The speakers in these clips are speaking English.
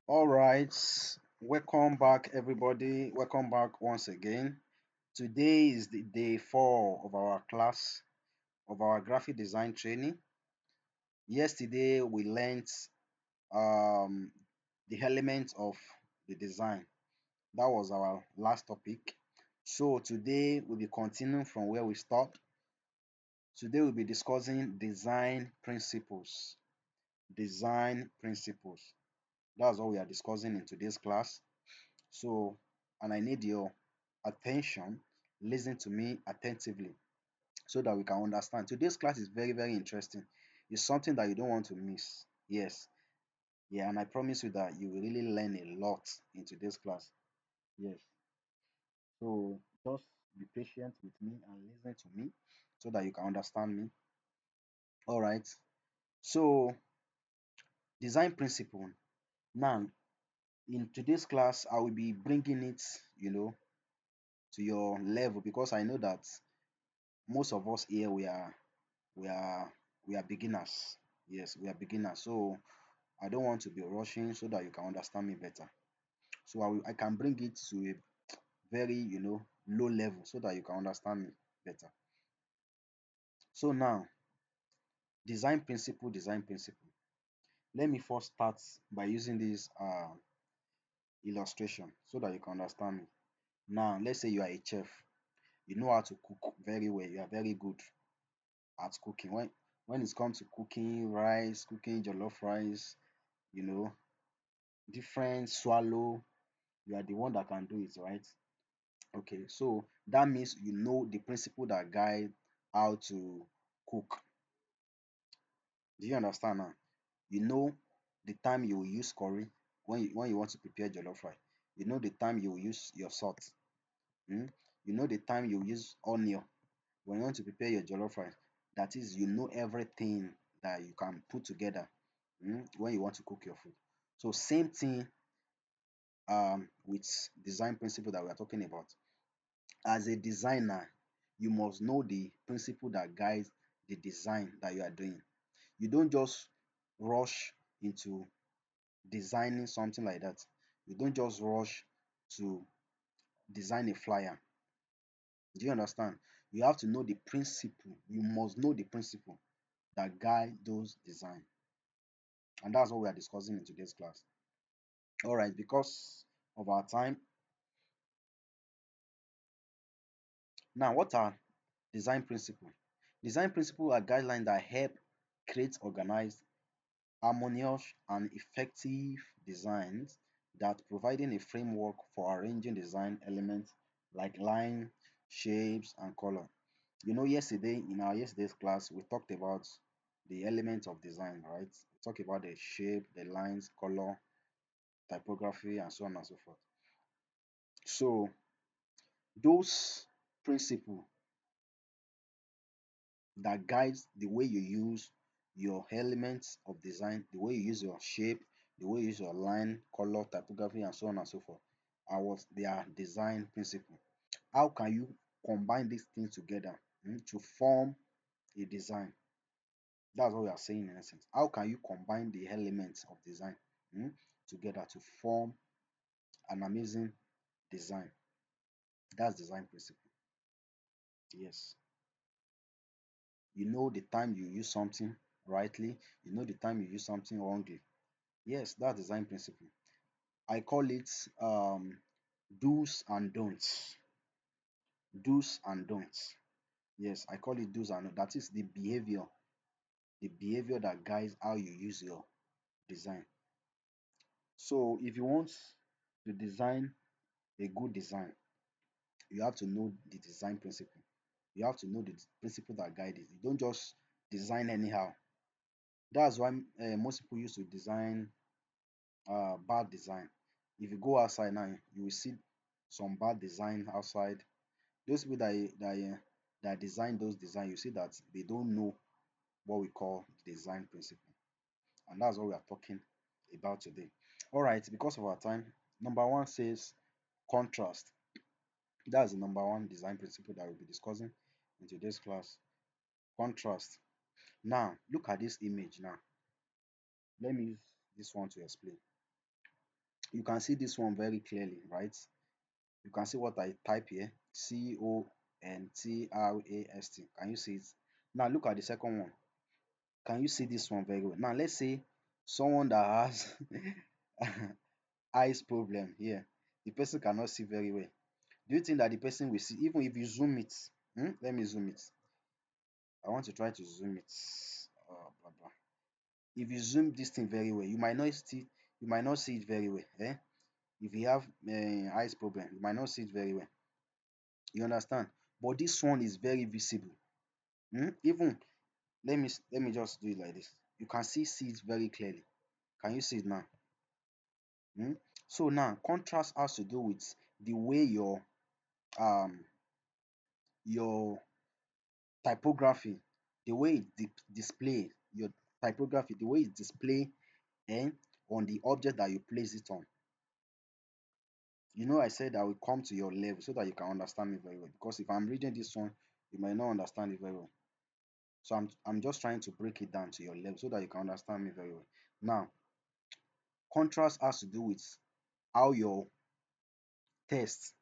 All right, welcome back, everybody. Welcome back once again. Today is the day four of our class of our graphic design training. Yesterday, we learned um, the elements of the design. That was our last topic. So, today we'll be continuing from where we stopped. Today, we'll be discussing design principles. Design principles. That's what we are discussing in today's class. So, and I need your attention. Listen to me attentively so that we can understand. Today's class is very, very interesting. It's something that you don't want to miss. Yes. Yeah, and I promise you that you will really learn a lot in today's class. Yes. So just be patient with me and listen to me so that you can understand me. All right. So, design principle. Now, in today's class, I will be bringing it, you know, to your level because I know that most of us here we are we are beginners. Yes, we are beginners. So I don't want to be rushing so that you can understand me better. So I can bring it to a very low level so that you can understand me better. So now, design principle. Let me first start by using this illustration so that you can understand me. Now, let's say you are a chef. You know how to cook very well. You are very good at cooking. When it comes to cooking rice, cooking jollof rice, you know, different swallow, you are the one that can do it, right? Okay, so that means you know the principle that guide how to cook. Do you understand now? You know the time you will use curry when you want to prepare jollof rice. You know the time you will use your salt. mm? You know the time you use onion when you want to prepare your jollof rice. That is, you know everything that you can put together when you want to cook your food. So same thing with design principle that we are talking about. As a designer, you must know the principle that guides the design that you are doing. You don't just rush into designing something like that. You don't just rush to design a flyer. Do you understand? You have to know the principle. You must know the principle that guide those design. And that's what we are discussing in today's class. All right, because of our time. Now, what are design principles? Design principles are guidelines that help create organized, harmonious, and effective designs that providing a framework for arranging design elements like line, shapes, and color. Yesterday in our yesterday's class, we talked about the elements of design, right? We talked about the shape, the lines, color, typography, and so on and so forth. So those principles that guides the way you use your elements of design, the way you use your shape, the way you use your line, color, typography, and so on and so forth, are what they are design principle. How can you combine these things together to form a design? That's what we are saying in essence. How can you combine the elements of design mm, together to form an amazing design? That's design principle. Yes. You know the time you use something rightly, you know the time you use something wrongly. Yes, that's design principle. I call it do's and don'ts. Do's and don'ts. Yes, I call it do's and don'ts. That is the behavior that guides how you use your design. So if you want to design a good design, you have to know the design principle. You have to know the principle that guide it. You don't just design anyhow. That's why most people used to design bad design. If you go outside now, you will see some bad design outside. Those people that design those design, you see that they don't know what we call design principle, and that's what we are talking about today. All right, because of our time, number one says contrast. That's the number one design principle that we'll be discussing in today's class. Contrast. Now, look at this image now. Let me use this one to explain. You can see this one very clearly, right? You can see what I type here, Contrast. Can you see it? Now look at the second one. Can you see this one very well? Now let's say someone that has eyes problem here. The person cannot see very well. Do you think that the person will see, even if you zoom it? Let me zoom it. I want to try to zoom it. Blah, blah. If you zoom this thing very well, you might not see it very well. If you have eyes problem, you might not see it very well. You understand? But this one is very visible. Even let me just do it like this. You can see it very clearly. Can you see it now? Hmm? So now contrast has to do with the way um your typography, the way it display your typography, the way it display eh, on the object that you place it on. You know, I said I will come to your level so that you can understand me very well. Because if I'm reading this one, you might not understand it very well. So I'm just trying to break it down to your level so that you can understand me very well. Now, contrast has to do with how your text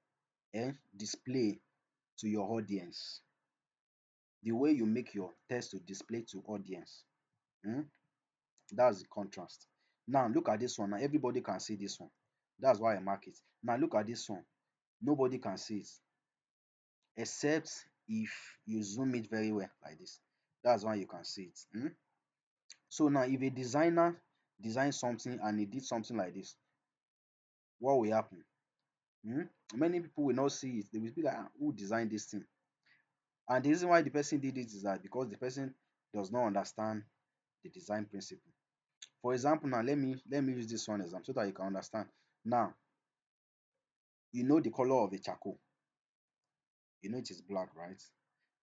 display to your audience. The way you make your text to display to audience. Hmm? That's the contrast. Now look at this one. Now everybody can see this one. That's why I mark it. Now look at this one. Nobody can see it except if you zoom it very well like this. That's why you can see it. So now if a designer designed something and he did something like this, what will happen? Hmm? Many people will not see it. They will be like, who designed this thing? And the reason why the person did it is that because the person does not understand the design principle. For example, now let me use this one example so that you can understand. Now, you know the color of a charcoal. You know it is black, right?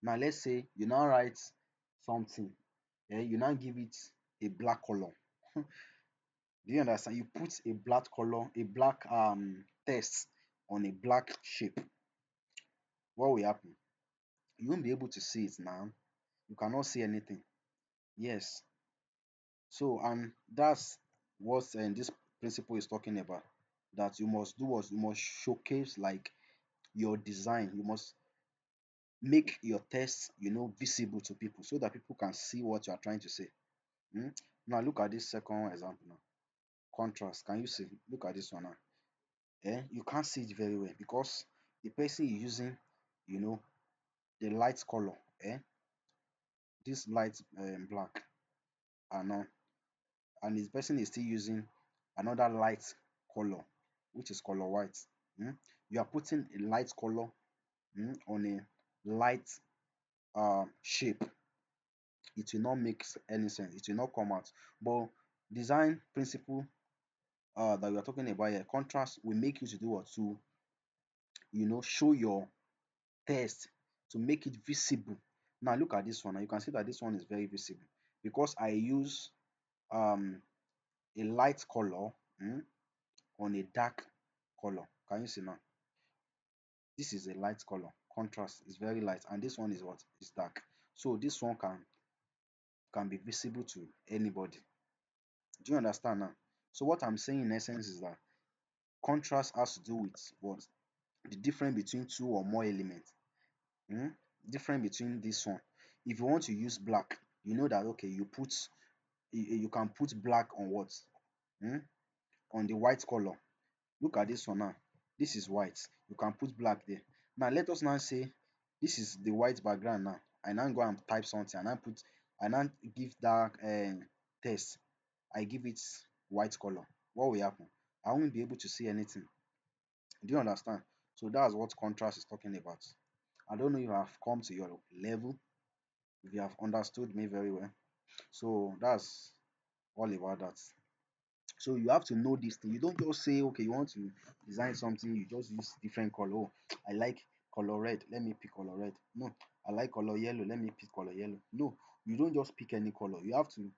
Now let's say you now write something, you now give it a black color. Do you understand? You put a black color, a black text on a black shape. What will happen? You won't be able to see it now. You cannot see anything. Yes. So, and that's what this principle is talking about. That you must do what you must showcase like your design. You must make your text, visible to people so that people can see what you are trying to say. Hmm? Now look at this second example now. Contrast. Can you see? Look at this one now. You can't see it very well because the person is using, you know, the light color. This light black, and and this person is still using another light color, which is color white. Hmm? You are putting a light color on a light shape. It will not make any sense. It will not come out. But design principle that we are talking about here, contrast will make you to do what? To show your text, to make it visible. Now look at this one. Now you can see that this one is very visible because I use um a light color on a dark color. Can you see now? This is a light color. Contrast is very light, and this one is what? Is dark. So this one can be visible to anybody. Do you understand now? So what I'm saying in essence is that contrast has to do with what? The difference between two or more elements. Hmm? Different between this one. If you want to use black, you know that okay, you can put black on what? Hmm? On the white color. Look at this one now. This is white. You can put black there. Now let us now say this is the white background now. I now go and type something and I now give that text. I give it white color. What will happen? I won't be able to see anything. Do you understand? So that's what contrast is talking about. I don't know if I've come to your level, if you have understood me very well. So that's all about that. So you have to know this thing. You don't just say, okay, you want to design something, you just use different color. Oh, I like color red, let me pick color red. No, I like color yellow, let me pick color yellow. No, you don't just pick any color. You have to,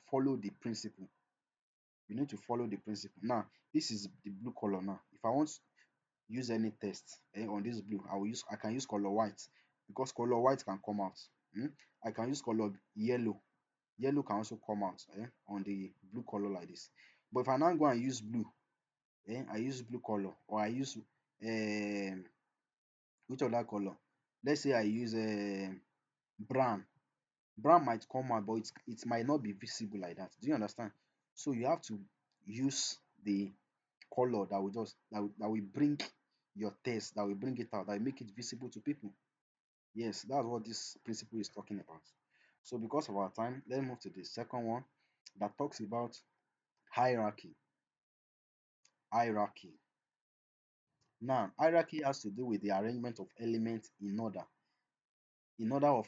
follow the principle. You need to follow the principle. Now, this is the blue color now. If I want to use any text on this blue, I can use color white because color white can come out. I can use color yellow. Yellow can also come out on the blue color like this. But if I now go and use blue, I use blue color, or I use which other color? Let's say I use brown. Brown might come out, but it might not be visible like that. Do you understand? So you have to use the color that will that will bring your taste, that will bring it out, that will make it visible to people. Yes, that's what this principle is talking about. So because of our time, let's move to the second one that talks about hierarchy. Hierarchy. Now, hierarchy has to do with the arrangement of elements in order of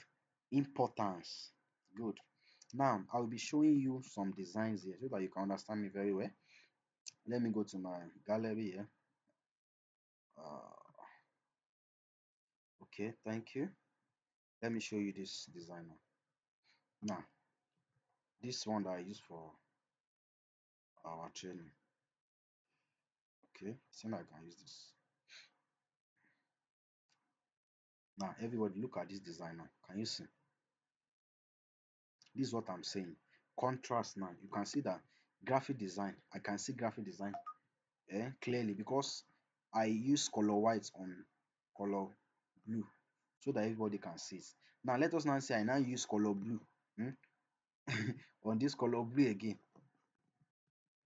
importance. Good. Now, I'll be showing you some designs here so that you can understand me very well. Let me go to my gallery here. Uh, okay, thank you. Let me show you this designer. Now, this one that I use for our training. Okay, so now I can use this. Now, everybody look at this designer. Can you see? This is what I'm saying. Contrast now. You can see that graphic design. I can see graphic design clearly because I use color white on color blue so that everybody can see it. Now let us now say I now use color blue on this color blue again.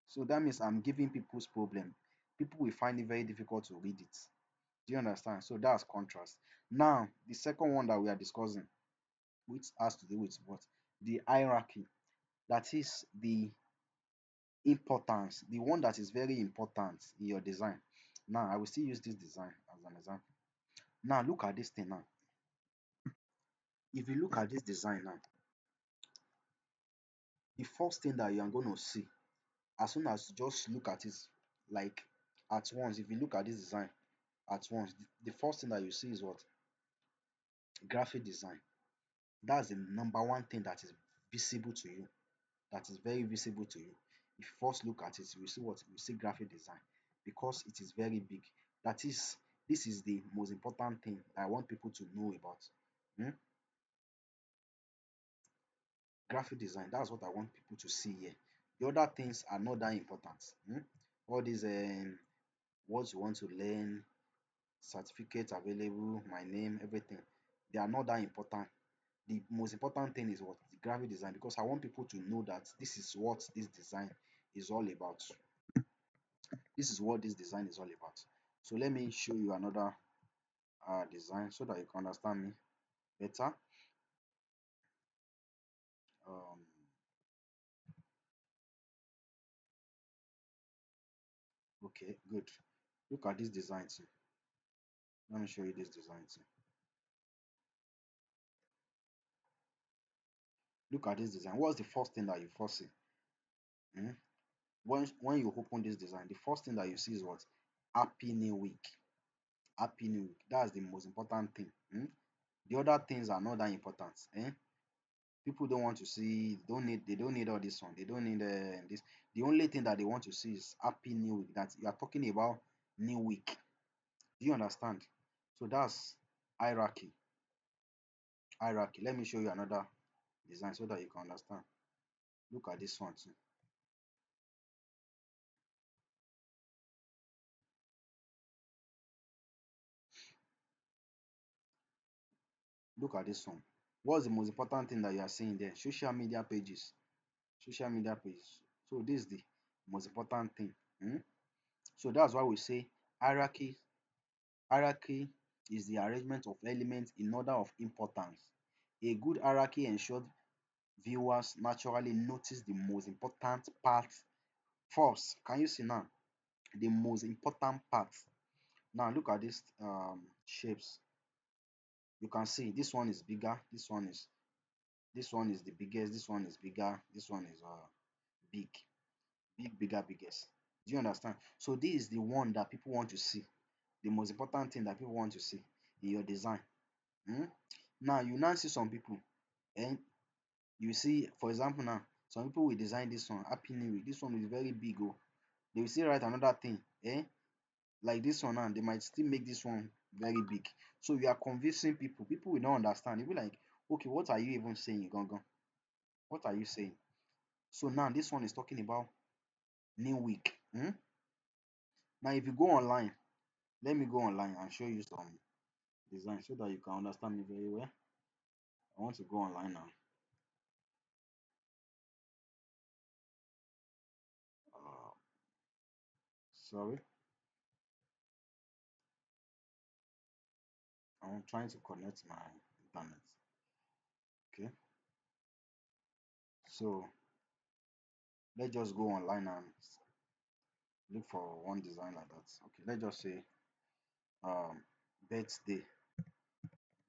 So that means I'm giving people's problem. People will find it very difficult to read it. Do you understand? So that's contrast. Now the second one that we are discussing, which has to do with what? The hierarchy. That is the importance, the one that is very important in your design. Now I will still use this design as an example. Now look at this thing now. If you look at this design now, the first thing that you are going to see as soon as you just look at it, like at once, if you look at this design at once, the first thing that you see is what? Graphic design. That's the number one thing that is visible to you, that is very visible to you. If you first look at it, you see what? You see graphic design because it is very big. That is, this is the most important thing I want people to know about. Hmm? Graphic design, that's what I want people to see here. The other things are not that important. All these what you want to learn, certificates available, my name, everything, they are not that important. The most important thing is what? The graphic design, because I want people to know that this is what this design is all about. This is what this design is all about. So let me show you another design so that you can understand me better. um, okay, good. Look at this design too. Let me show you this design too. Look at this design. What's the first thing that you first see? Hmm? When you open this design, the first thing that you see is what? Happy New Week. Happy New Week. That's the most important thing. The other things are not that important. People don't want to see, they don't need all this one. They don't need this. The only thing that they want to see is Happy New Week. That you are talking about New Week. Do you understand? So that's hierarchy. Hierarchy. Let me show you another design so that you can understand. Look at this one too. Look at this one. What's the most important thing that you are seeing there? Social media pages. Social media pages. So this is the most important thing. So that's why we say hierarchy. Hierarchy is the arrangement of elements in order of importance. A good hierarchy ensures viewers naturally notice the most important part first. Can you see now? The most important part. Now look at these shapes. You can see this one is bigger, this one is the biggest, this one is bigger, this one is big, bigger, biggest. Do you understand? So this is the one that people want to see, the most important thing that people want to see in your design. Now you now see some people, and you see, for example, now some people will design this one, Happy New Week. This one is very big. Oh, they will still write another thing, like this one now, they might still make this one very big. So you are convincing people. People will not understand. You'll be like, okay, what are you even saying, Gongon? What are you saying? So now this one is talking about New Week. Now, if you go online, let me go online and show you some design so that you can understand me very well. I want to go online now. Uh, Sorry, I'm trying to connect my internet. Okay, so let's just go online and look for one design like that. Okay, let's just say um birthday,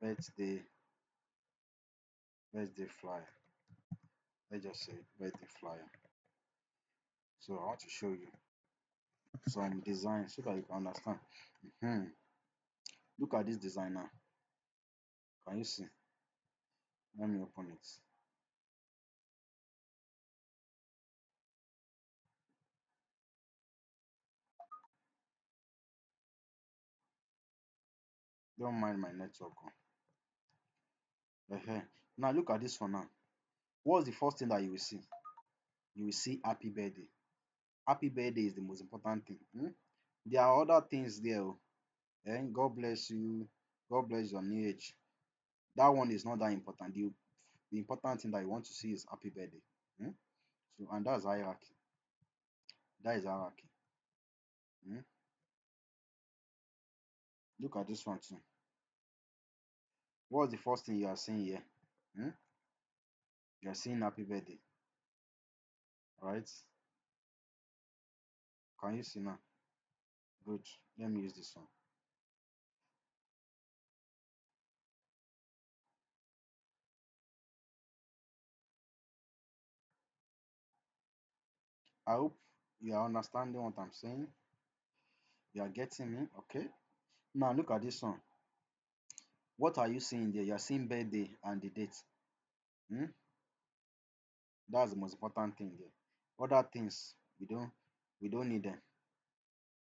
birthday, birthday flyer. Let's just say birthday flyer. So I want to show you some design so that you can understand. Hmm. Look at this design now. Can you see? Let me open it. Don't mind my network. Now look at this one now. What's the first thing that you will see? You will see happy birthday. Happy birthday is the most important thing. There are other things there. God bless you. God bless your new age. That one is not that important. The important thing that you want to see is happy birthday. Hmm? So, and that's hierarchy. That is hierarchy. Hmm? Look at this one too. What's the first thing you are seeing here? Hmm? You are seeing happy birthday, right? Can you see now? Good. Let me use this one. I hope you are understanding what I'm saying. You are getting me, okay? Now look at this one. What are you seeing there? You are seeing birthday and the date. Hmm? That's the most important thing there. Other things we don't need them.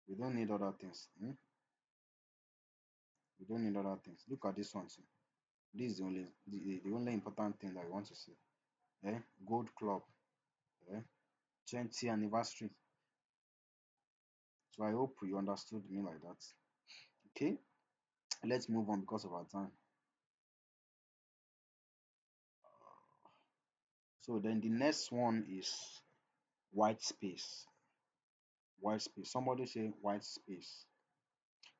We don't need other things. We don't need other things. Look at this one too. This is the only important thing that we want to see. Gold club. Eh? 20th anniversary. So I hope you understood me like that. Okay, let's move on because of our time. So then the next one is white space. White space. Somebody say white space.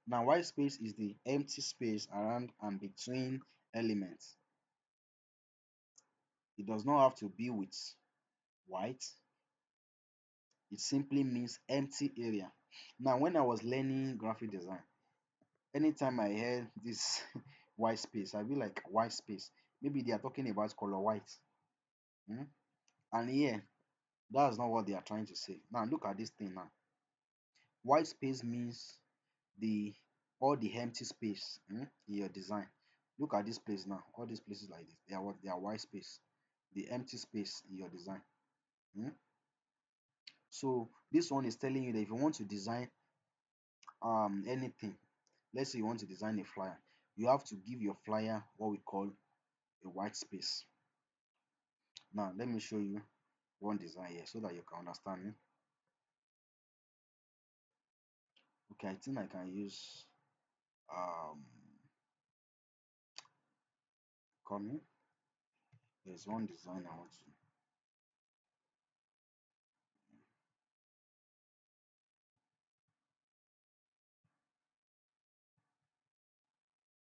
Now, white space is the empty space around and between elements. It does not have to be with white. It simply means empty area. Now, when I was learning graphic design, anytime I heard this white space, I be like, white space. Maybe they are talking about color white. Hmm? And here, that's not what they are trying to say. Now, look at this thing now. White space means the all the empty space in your design. Look at this place now. All these places like this, they are what? They are white space. The empty space in your design. Hmm? So this one is telling you that if you want to design anything, let's say you want to design a flyer, you have to give your flyer what we call a white space. Now let me show you one design here so that you can understand me. Okay, I think I can use coming. There's one design I want to.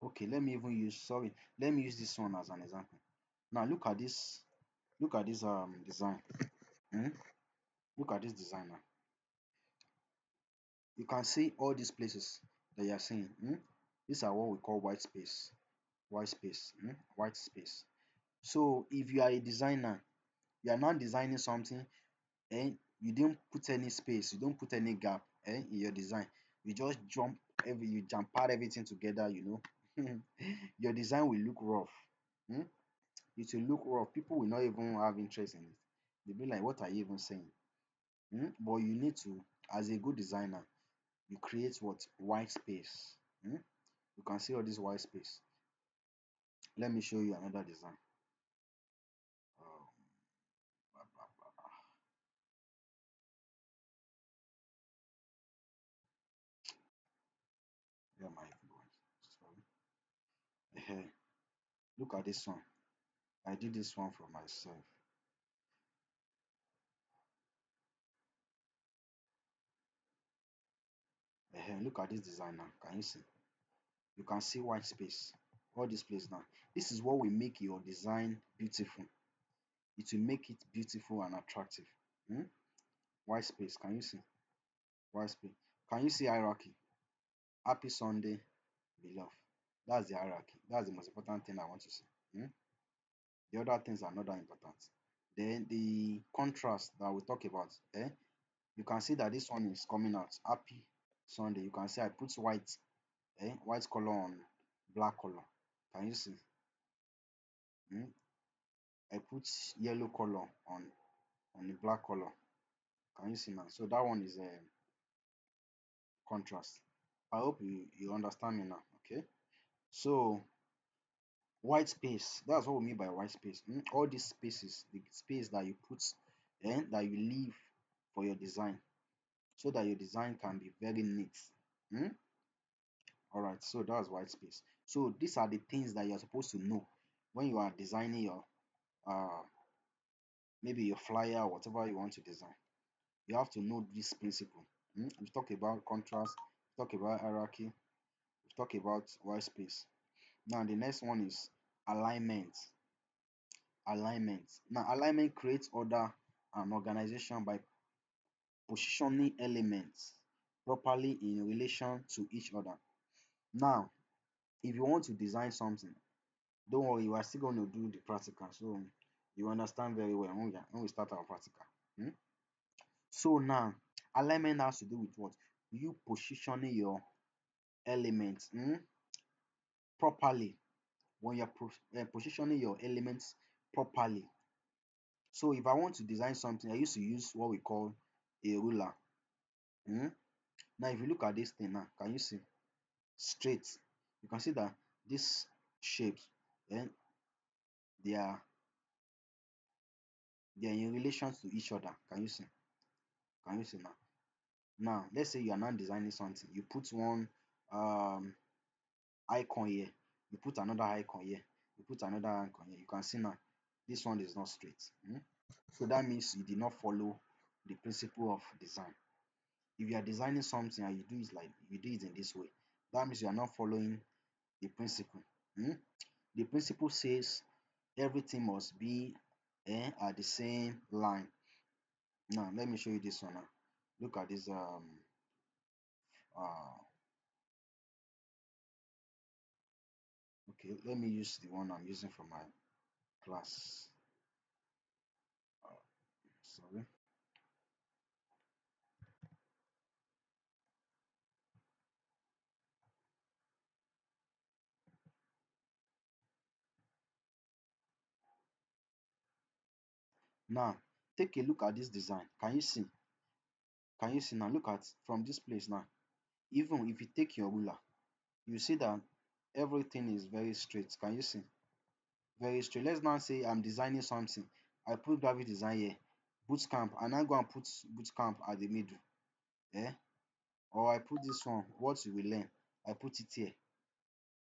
Okay, let me even use, sorry, let me use this one as an example. Now look at this design. Hmm? Look at this design now. You can see all these places that you are seeing. These are what we call white space. White space. White space. So if you are a designer, you are not designing something and you didn't put any space, you don't put any gap in your design. You just you jump out everything together, your design will look rough. Hmm? It will look rough. People will not even have interest in it. They'll be like, what are you even saying? But you need to, as a good designer, you create what? White space. You can see all this white space. Let me show you another design. Um, blah, blah, blah. Ehen, look at this one. I did this one for myself. Look at this design now. Can you see? You can see white space. All this place now. This is what will make your design beautiful. It will make it beautiful and attractive. Hmm? White space. Can you see? White space. Can you see hierarchy? Happy Sunday, beloved. That's the hierarchy. That's the most important thing I want to see. Hmm? The other things are not that important. Then the contrast that we talk about. You can see that this one is coming out. Happy Sunday. You can see I put white, white color on black color. Can you see? Hmm? I put yellow color on the black color. Can you see now? So that one is a contrast. I hope you understand me now. Okay. So white space. That's what we mean by white space. All these spaces, the space that you put, that you leave for your design, so that your design can be very neat. Hmm? All right. So that's white space. So these are the things that you're supposed to know when you are designing your maybe your flyer or whatever you want to design. You have to know this principle. We talk about contrast, we talk about hierarchy, we talk about white space. Now the next one is alignment. Alignment. Now alignment creates order and organization by positioning elements properly in relation to each other. Now, if you want to design something, don't worry, you are still going to do the practical. So you understand very well when we start our practical. Hmm? So now, alignment has to do with what? You positioning your elements properly. When you're positioning your elements properly. So if I want to design something, I used to use what we call a ruler. Hmm? Now, if you look at this thing now, can you see? Straight. You can see that these shapes, then they are they are in relation to each other. Can you see? Can you see now? Now, let's say you are not designing something. You put one um icon here, you put another icon here, you put another icon here. You can see now this one is not straight. So that means you did not follow the principle of design. If you are designing something and you do it in this way, that means you are not following the principle. Hmm? The principle says everything must be at the same line. Now let me show you this one now. Look at this uh okay, let me use the one I'm using for my class. Sorry. Now take a look at this design. Can you see? Can you see now? Look at from this place now. Even if you take your ruler, you see that everything is very straight. Can you see? Very straight. Let's now say I'm designing something. I put graphic design here, bootcamp, and I go and put bootcamp at the middle. Eh? Or I put this one, what you will learn. I put it here.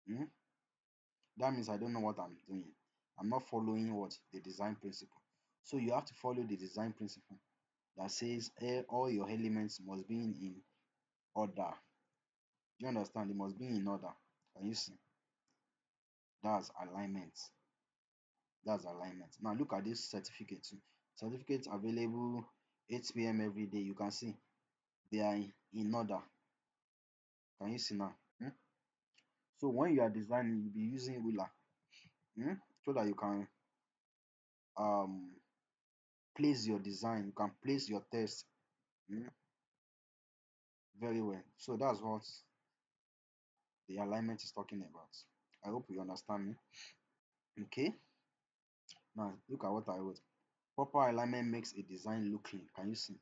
Hmm? That means I don't know what I'm doing. I'm not following what the design principle. So you have to follow the design principle that says all your elements must be in order. Do you understand? It must be in order. Can you see? That's alignment. That's alignment. Now look at this certificate too. Certificates available 8 p.m. every day. You can see they are in order. Can you see now? So when you are designing, you'll be using ruler so that you can um place your design, you can place your text mm, very well. So that's what the alignment is talking about. I hope you understand me. Okay. Now look at what I wrote. Proper alignment makes a design look clean. Can you see?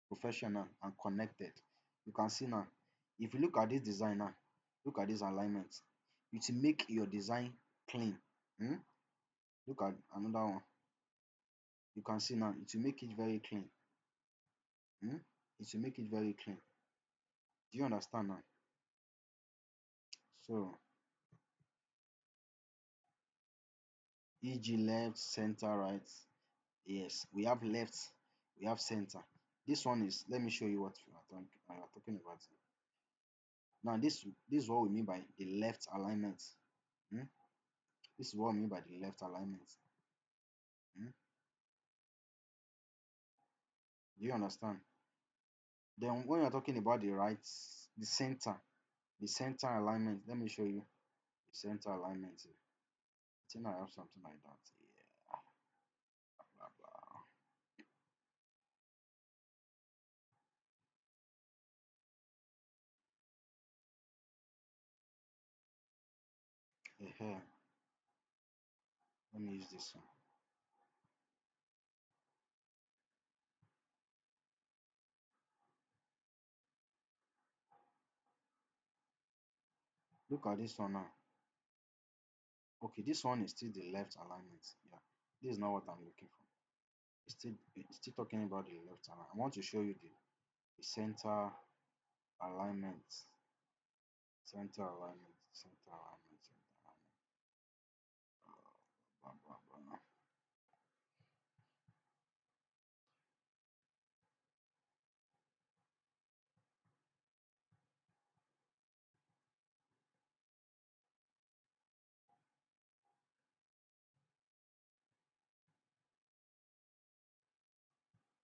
Professional and connected. You can see now. If you look at this design now, look at this alignment. It will make your design clean. Hmm? Look at another one. You can see now. It will make it very clean. Hmm? It will make it very clean. Do you understand now? So e.g. left, center, right. Yes, we have left, we have center. This one is, let me show you what we are talking about. Now this is what we mean by the left alignment. Hmm? This is what I mean by the left alignment. Hmm? Do you understand? Then when you're talking about the right, the center, the center alignment, let me show you the center alignment here. I think I have something like that. Yeah, blah blah. Yeah, let me use this one. Look at this one now. Okay, this one is still the left alignment. Yeah, this is not what I'm looking for. It's still talking about the left alignment. I want to show you the center alignment, center alignment, center alignment, center alignment. Blah, blah, blah.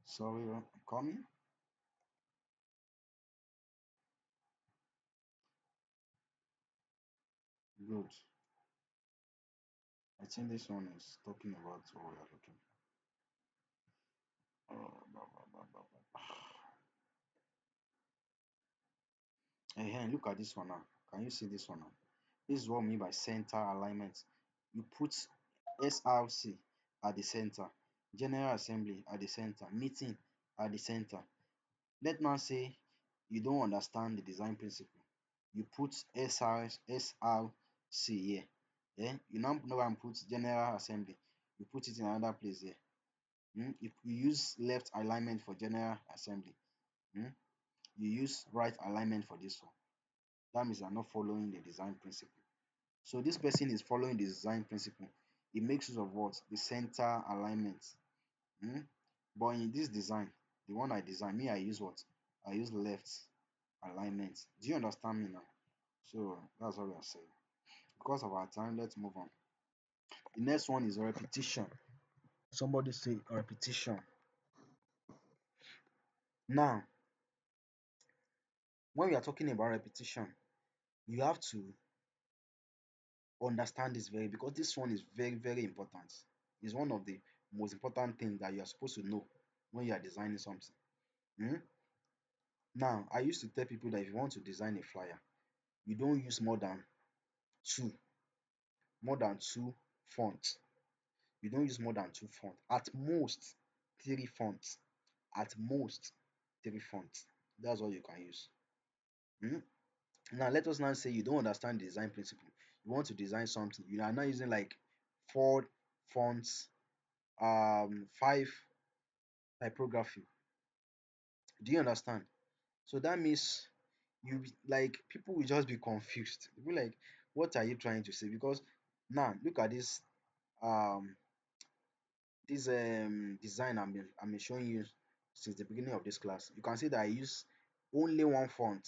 Sorry, I'm coming. Good. I think this one is talking about what we are looking for. Oh, blah, blah, blah, blah, blah. Hey, look at this one now. Can you see this one now? This is what I mean by center alignment. You put SRC at the center, General Assembly at the center, meeting at the center. Let now say you don't understand the design principle. You put SRC here. Yeah? You now know and put General Assembly. You put it in another place here. If you use left alignment for General Assembly, mm? you use right alignment for this one. That means you are not following the design principle. So this person is following the design principle. It makes use of what? The center alignment. Hmm? But in this design, the one I designed, me, I use what? I use left alignment. Do you understand me now? So that's what we are saying. Because of our time, let's move on. The next one is repetition. Somebody say repetition. Now, when we are talking about repetition, you have to understand this very, because this one is very, very important. It's one of the most important things that you are supposed to know when you are designing something. Hmm? Now, I used to tell people that if you want to design a flyer, you don't use two, more than two fonts. You don't use more than two fonts. At most, three fonts. At most, three fonts. That's all you can use. Hmm? Now, let us now say you don't understand the design principle. You want to design something. You are not using like four fonts, five typography. Do you understand? So that means like people will just be confused. They'll be like, what are you trying to say? Because now look at um this design I'm showing you since the beginning of this class. You can see that I use only one font,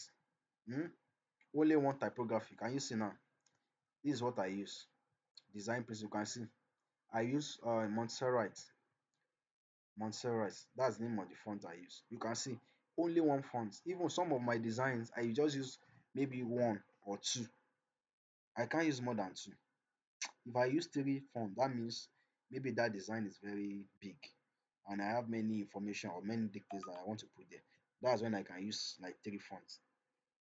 hmm? Only one typography. Can you see now? This is what I use. Design principle. You can see I use Montserrat. Montserrat. That's the name of the font I use. You can see only one font. Even some of my designs, I just use maybe one or two. I can't use more than two. If I use three fonts, that means maybe that design is very big and I have many information or many details that I want to put there. That's when I can use like three fonts.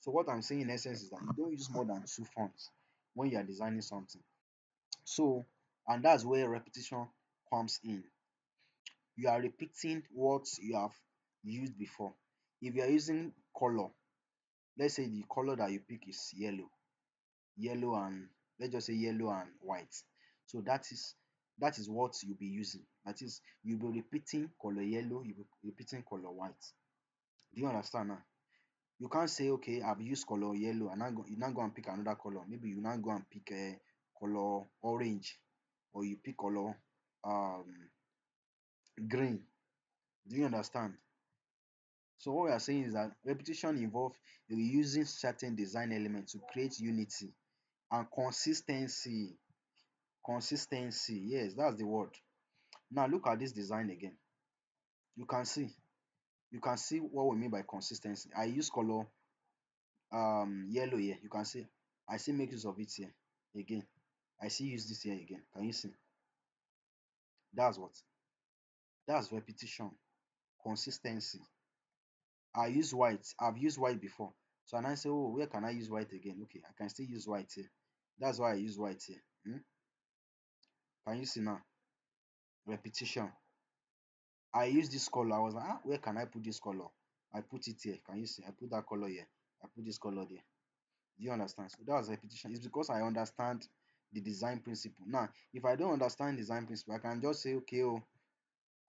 So what I'm saying in essence is that you don't use more than two fonts when you are designing something. So, and that's where repetition comes in. You are repeating what you have used before. If you are using color, let's say the color that you pick is yellow and let's just say yellow and white. So that is what you'll be using. That is, you'll be repeating color yellow, you'll be repeating color white. Do you understand now? You can't say, okay, I've used color yellow and you now go and pick another color. Maybe you now go and pick a color orange. or you pick color um green. Do you understand? So what we are saying is that repetition involves reusing certain design elements to create unity and consistency. Consistency, yes, that's the word. Now look at this design again. You can see, you can see what we mean by consistency. I use color yellow here. You can see I still make use of it here again. I still use this here again. Can you see? That's what? That's repetition, consistency. I use white. I've used white before. So and I say, oh, where can I use white again? Okay, I can still use white here. That's why I use white here. Can you see now? Repetition. I use this color. I was like, where can I put this color? I put it here. Can you see? I put that color here. I put this color there. Do you understand? So that's repetition. It's because I understand the design principle. Now, if I don't understand design principle, I can just say, okay, oh,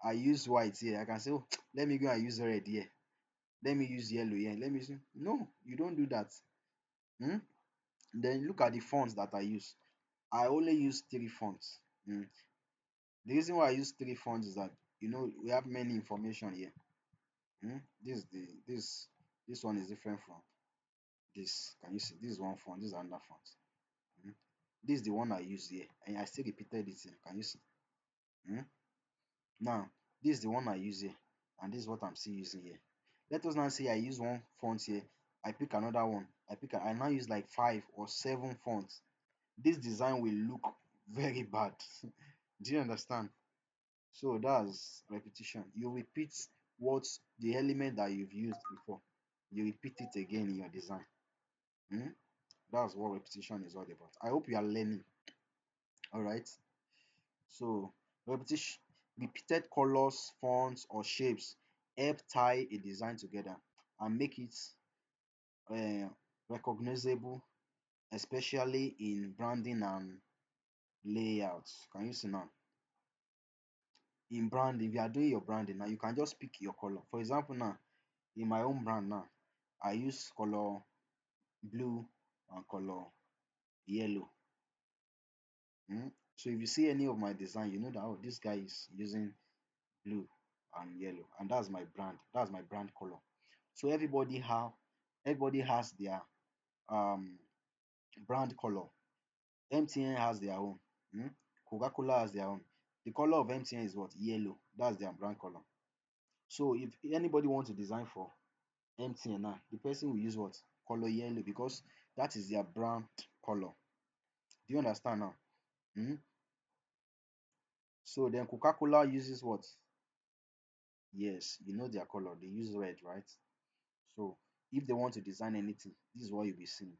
I use white here. I can say, oh, let me go and use red here. Let me use yellow here. Let me use. No, you don't do that. Hmm? Then look at the fonts that I use. I only use three fonts. The reason why I use three fonts is that we have many information here. This one is different from this. Can you see? This is one font. This is another font. Mm. This is the one I use here, and I still repeated it here. Can you see? Mm. Now this is the one I use here, and this is what I'm still using here. Let us now say I use one font here. I pick another one. I now use like 5 or 7 fonts. This design will look very bad. Do you understand? So that's repetition. You repeat what the element that you've used before. You repeat it again in your design. Hmm? That's what repetition is all about. I hope you are learning. All right. So repetition, repeated colors, fonts, or shapes help tie a design together and make it uh, recognizable, especially in branding and layouts. Can you see now? In branding, if you are doing your branding now, you can just pick your color. For example, now in my own brand now, I use color blue and color yellow. So if you see any of my design, you know that, oh, this guy is using blue and yellow, and that's my brand. That's my brand color. So everybody has their um brand color. MTN has their own. Coca-Cola has their own. The color of MTN is what? Yellow. That's their brand color. So if anybody wants to design for MTN now, the person will use what? Color yellow, because that is their brand color. Do you understand now? Hmm? So then Coca-Cola uses what? Yes, you know their color. They use red, right? So if they want to design anything, this is what you'll be seeing.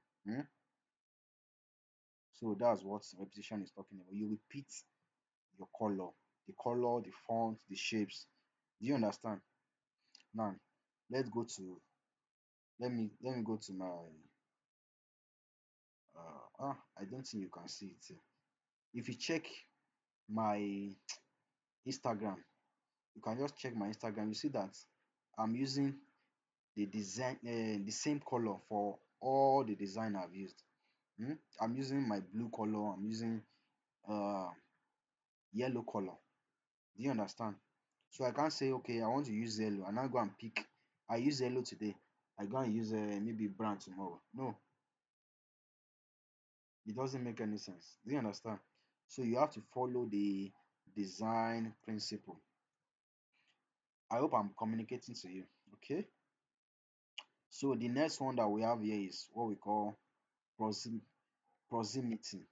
So that's what repetition is talking about. You repeat your color, the font, the shapes. Do you understand? Now, let's go to let me go to my I don't think you can see it here. If you check my Instagram, you can just check my Instagram. You see that I'm using the same color for all the design I've used. I'm using my blue color. I'm using uh yellow color. Do you understand? So I can't say, okay, I want to use yellow and I go and pick. I use yellow today. I go and use maybe brown tomorrow. No, it doesn't make any sense. Do you understand? So you have to follow the design principle. I hope I'm communicating to you. Okay. So the next one that we have here is what we call proximity.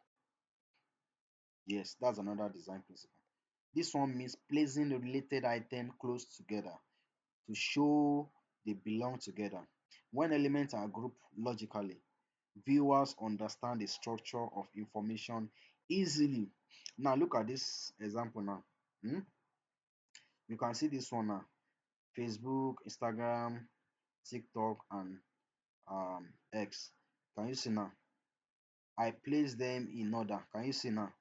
Yes, that's another design principle. This one means placing the related item close together to show they belong together. When elements are grouped logically, viewers understand the structure of information easily. Now look at this example now. Hmm? You can see this one now. Facebook, Instagram, TikTok, and X. Can you see now? I place them in order. Can you see now?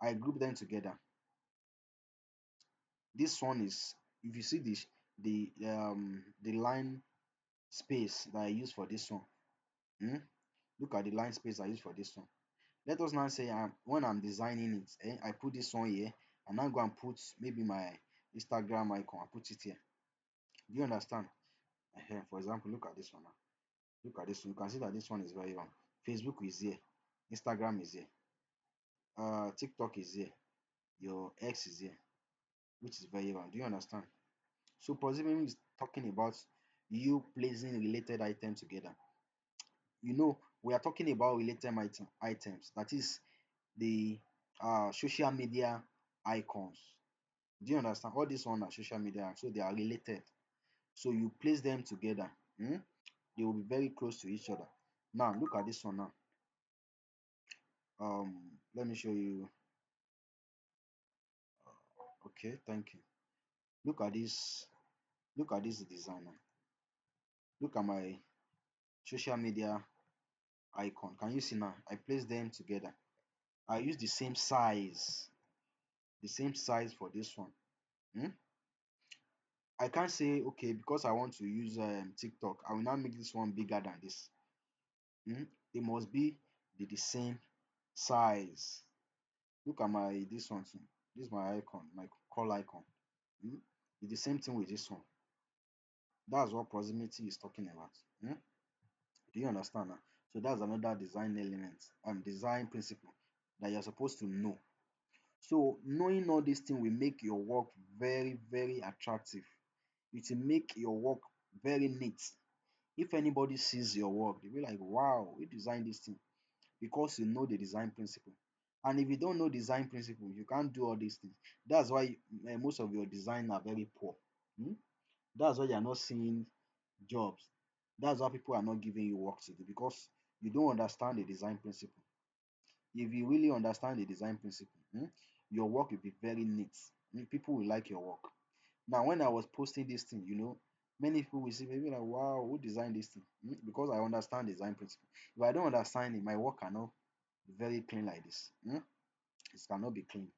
I group them together. This one is, if you see this, the line space that I use for this one. Hmm? Look at the line space I use for this one. Let us now say when I'm designing it, I put this one here, and now go and put maybe my Instagram icon. I put it here. Do you understand? For example, look at this one now. Look at this one. You can see that this one is very wrong. Facebook is here. Instagram is here. TikTok is here. Your X is here, which is very wrong. Do you understand? So positioning is talking about you placing related items together. We are talking about related items. That is the social media icons. Do you understand? All these one are social media, so they are related. So you place them together. They will be very close to each other. Now look at this one now. Let me show you. Okay, thank you. Look at this. Look at this designer. Look at my social media icon. Can you see now? I place them together. I use the same size for this one. Hmm? I can't say okay because I want to use TikTok. I will now make this one bigger than this. Hmm? They must be the same size. Look at my this one too. This is my icon, my call icon. Hmm? It's the same thing with this one. That's what proximity is talking about. Hmm? Do you understand now? So that's another design element and design principle that you're supposed to know. So knowing all these things will make your work very, very attractive. It will make your work very neat. If anybody sees your work, they'll be like, wow, we designed this thing because you know the design principle. And if you don't know design principle, you can't do all these things. That's why most of your design are very poor. Hmm? That's why you're not seeing jobs. That's why people are not giving you work to do because you don't understand the design principle. If you really understand the design principle, your work will be very neat. People will like your work. Now, when I was posting this thing, many people will see maybe like, wow, who designed this thing? Because I understand design principle. If I don't understand it, my work cannot be very clean like this. It cannot be clean.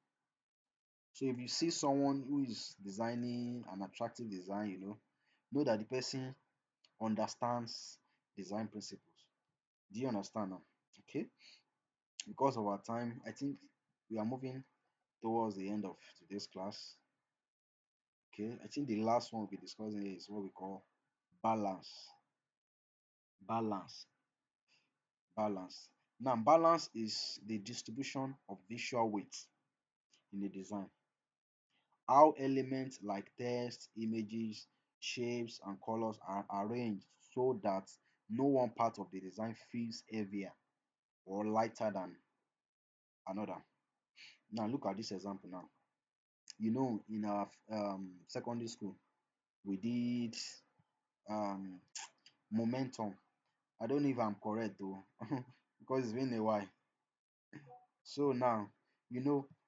So if you see someone who is designing an attractive design, know that the person understands design principles. Do you understand now? Okay. Because of our time, I think we are moving towards the end of today's class. Okay. I think the last one we'll be discussing here is what we call balance. Balance. Balance. Now, balance is the distribution of visual weight in the design. How elements like text, images, shapes, and colors are arranged so that no one part of the design feels heavier or lighter than another. Now, look at this example now. In our secondary school, we did um, momentum. I don't know if I'm correct though, because it's been a while. So now,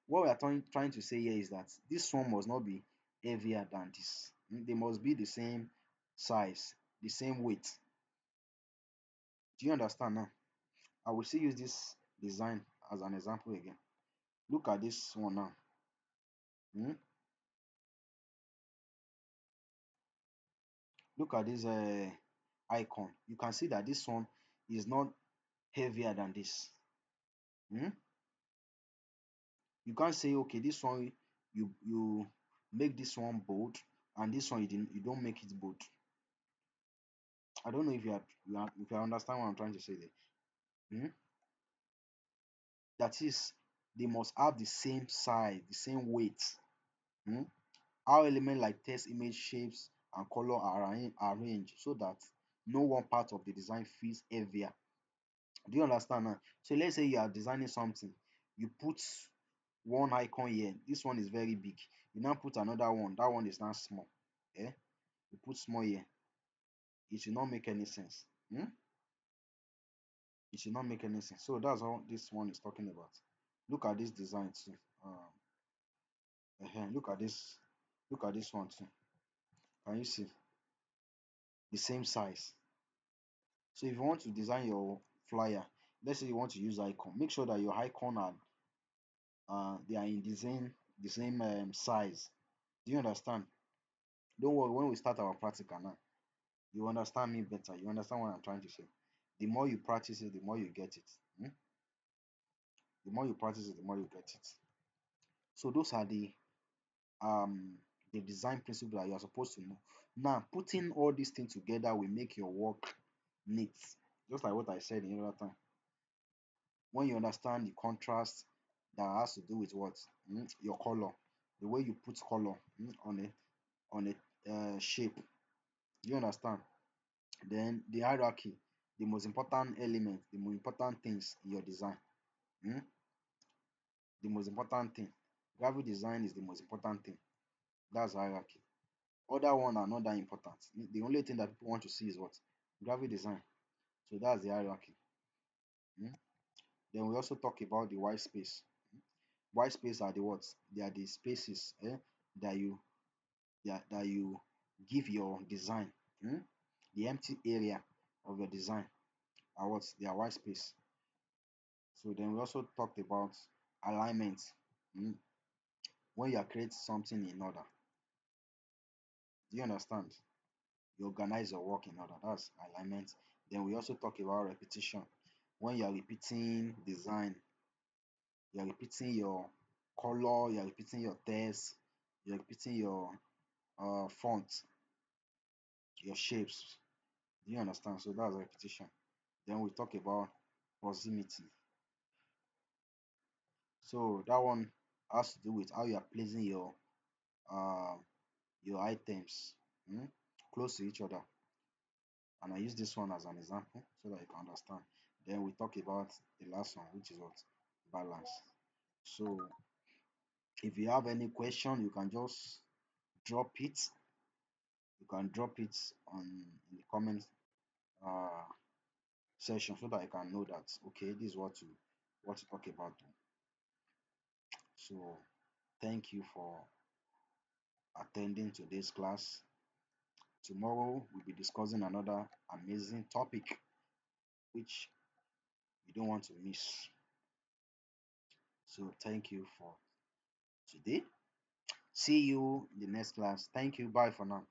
what we are trying to say here is that this one must not be heavier than this. They must be the same size, the same weight. Do you understand now? I will still use this design as an example again. Look at this one now. Hmm? Look at this icon. You can see that this one is not heavier than this. Hmm? You can't say, okay, this one you make this one bold and this one you don't make it bold. I don't know if you understand what I'm trying to say there. That is, they must have the same size, the same weight. Hmm? How elements like text, image, shapes, and color are arranged so that no one part of the design feels heavier. Do you understand now? So let's say you are designing something, you put one icon here. This one is very big. You now put another one. That one is now small. Yeah, you put small here. It should not make any sense. It should not make any sense. So that's all this one is talking about. Look at this design too. Look at this. Look at this one too. Can you see the same size? So if you want to design your flyer, let's say you want to use icon, make sure that your icon are they are in the same size. Do you understand? Don't worry, when we start our practical now, you understand me better. You understand what I'm trying to say. The more you practice it, the more you get it. The more you practice it, the more you get it. So those are um the design principle that you are supposed to know. Now, putting all these things together will make your work neat. Just like what I said the other time. When you understand the contrast that has to do with what? Your color, the way you put color on a shape. You understand? Then the hierarchy, the most important element, the most important things in your design. mm, the most important thing. Graphic design is the most important thing. That's hierarchy. Other one are not that important. The only thing that people want to see is what? Graphic design. So that's the hierarchy. mm. Then we also talk about the white space. White space are the what? They are the spaces that you that you give your design. mm. The empty area of your design are what? They are white space. So then we also talked about alignment. mm. When you are creating something in order, do you understand? You organize your work in order. That's alignment. Then we also talk about repetition. When you are repeating design, you are repeating your color, you are repeating your text, you are repeating your font, your shapes. Do you understand? So that's repetition. Then we talk about proximity. So that one has to do with how you are placing uh, your items mm, close to each other. And I use this one as an example so that you can understand. Then we talk about the last one, which is what? Balance. So if you have any question, you can just drop it. You can drop it on in the comment uh, section so that I can know that okay, this is what to talk about. So thank you for attending today's class. Tomorrow we'll be discussing another amazing topic which you don't want to miss. So thank you for today. See you in the next class. Thank you. Bye for now.